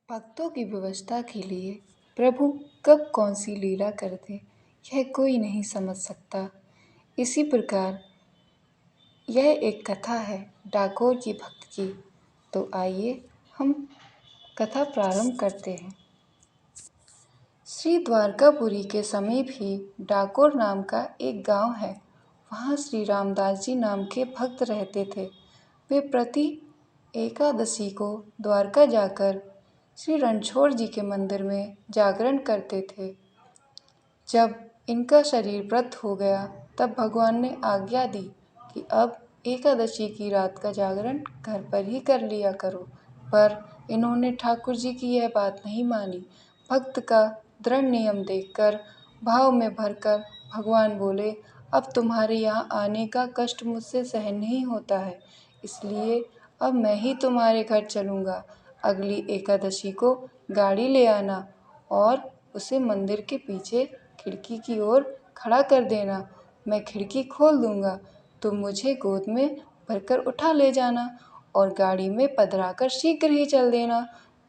भक्तों की व्यवस्था के लिए प्रभु कब कौन सी लीला करते यह कोई नहीं समझ सकता। इसी प्रकार यह एक कथा है डाकोर की भक्त की। तो आइए हम कथा प्रारंभ करते हैं। श्री द्वारकापुरी के समीप ही डाकोर नाम का एक गांव है। वहाँ श्री रामदास जी नाम के भक्त रहते थे। वे प्रति एकादशी को द्वारका जाकर श्री रणछोड़ जी के मंदिर में जागरण करते थे। जब इनका शरीर व्रत हो गया तब भगवान ने आज्ञा दी कि अब एकादशी की रात का जागरण घर पर ही कर लिया करो, पर इन्होंने ठाकुर जी की यह बात नहीं मानी। भक्त का दृढ़ नियम देखकर भाव में भरकर भगवान बोले, अब तुम्हारे यहाँ आने का कष्ट मुझसे सहन नहीं होता है, इसलिए अब मैं ही तुम्हारे घर चलूँगा। अगली एकादशी को गाड़ी ले आना और उसे मंदिर के पीछे खिड़की की ओर खड़ा कर देना। मैं खिड़की खोल दूँगा, तुम मुझे गोद में भरकर उठा ले जाना और गाड़ी में पधराकर शीघ्र ही चल देना।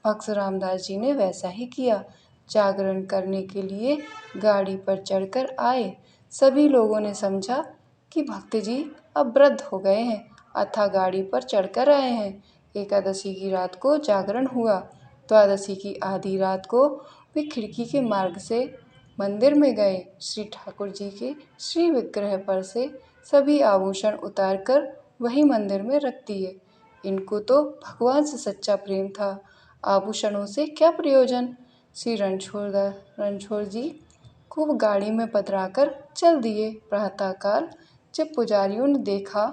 भक्त रामदास जी ने वैसा ही किया। जागरण करने के लिए गाड़ी पर चढ़कर आए। सभी लोगों ने समझा कि भक्त जी अब वृद्ध हो गए हैं, अतः गाड़ी पर चढ़कर आए हैं। एकादशी की रात को जागरण हुआ। द्वादशी की आधी रात को वे खिड़की के मार्ग से मंदिर में गए। श्री ठाकुर जी के श्री विग्रह पर से सभी आभूषण उतारकर वही मंदिर में रख दिए। इनको तो भगवान से सच्चा प्रेम था, आभूषणों से क्या प्रयोजन। श्री रणछोड़ जी खूब गाड़ी में पधराकर चल दिए। प्रातःकाल जब पुजारियों ने देखा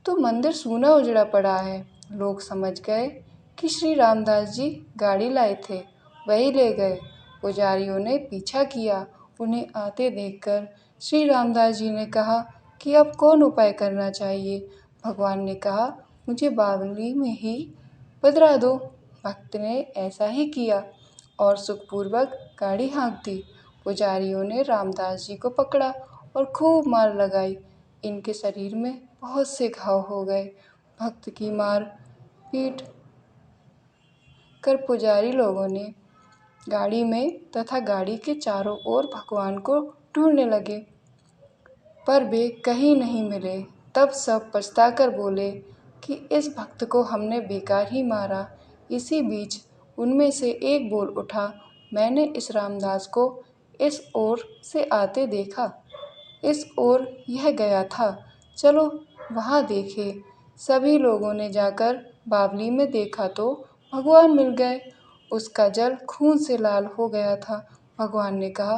तो मंदिर सूना उजड़ा पड़ा है। लोग समझ गए कि श्री रामदास जी गाड़ी लाए थे, वही ले गए। पुजारियों ने पीछा किया। उन्हें आते देखकर श्री रामदास जी ने कहा कि अब कौन उपाय करना चाहिए। भगवान ने कहा, मुझे बावली में ही पधरा दो। भक्त ने ऐसा ही किया और सुखपूर्वक गाड़ी हाँक दी। पुजारियों ने रामदास जी को पकड़ा और खूब मार लगाई। इनके शरीर में बहुत से घाव हो गए। भक्त की मार पीट कर पुजारी लोगों ने गाड़ी में तथा गाड़ी के चारों ओर भगवान को ढूंढने लगे, पर वे कहीं नहीं मिले। तब सब पछताकर बोले कि इस भक्त को हमने बेकार ही मारा। इसी बीच उनमें से एक बोल उठा, मैंने इस रामदास को इस ओर से आते देखा, इस ओर यह गया था, चलो वहाँ देखे। सभी लोगों ने जाकर बावली में देखा तो भगवान मिल गए। उसका जल खून से लाल हो गया था। भगवान ने कहा,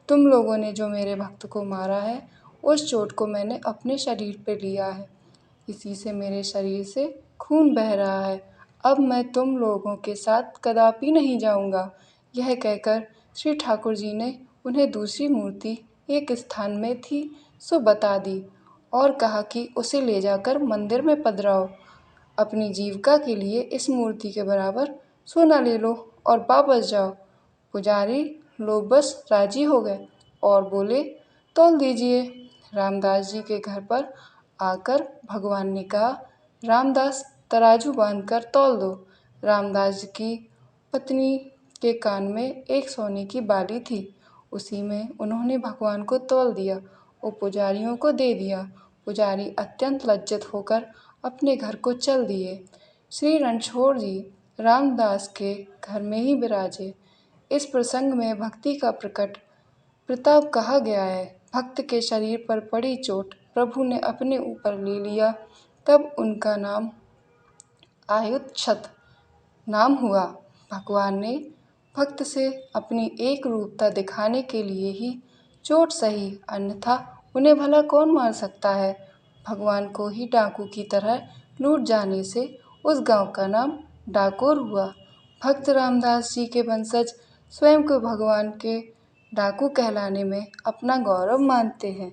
तुम लोगों ने जो मेरे भक्त को मारा है, उस चोट को मैंने अपने शरीर पर लिया है, इसी से मेरे शरीर से खून बह रहा है। अब मैं तुम लोगों के साथ कदापि नहीं जाऊंगा। यह कहकर श्री ठाकुर जी ने उन्हें दूसरी मूर्ति एक स्थान में थी सो बता दी और कहा कि उसे ले जाकर मंदिर में पधराओ। अपनी जीविका के लिए इस मूर्ति के बराबर सोना ले लो और वापस जाओ। पुजारी लोग बस राजी हो गए और बोले, तौल दीजिए। रामदास जी के घर पर आकर भगवान ने कहा, रामदास तराजू बांधकर तौल दो। रामदास जी की पत्नी के कान में एक सोने की बाली थी, उसी में उन्होंने भगवान को तौल दिया और पुजारियों को दे दिया। पुजारी अत्यंत लज्जित होकर अपने घर को चल दिए। श्री रणछोड़ जी रामदास के घर में ही विराजे। इस प्रसंग में भक्ति का प्रकट प्रताप कहा गया है। भक्त के शरीर पर पड़ी चोट प्रभु ने अपने ऊपर ले लिया, तब उनका नाम आयुच्छत नाम हुआ। भगवान ने भक्त से अपनी एक रूपता दिखाने के लिए ही चोट सही, अन्यथा उन्हें भला कौन मार सकता है। भगवान को ही डाकू की तरह लूट जाने से उस गांव का नाम डाकोर हुआ। भक्त रामदास जी के वंशज स्वयं को भगवान के डाकू कहलाने में अपना गौरव मानते हैं।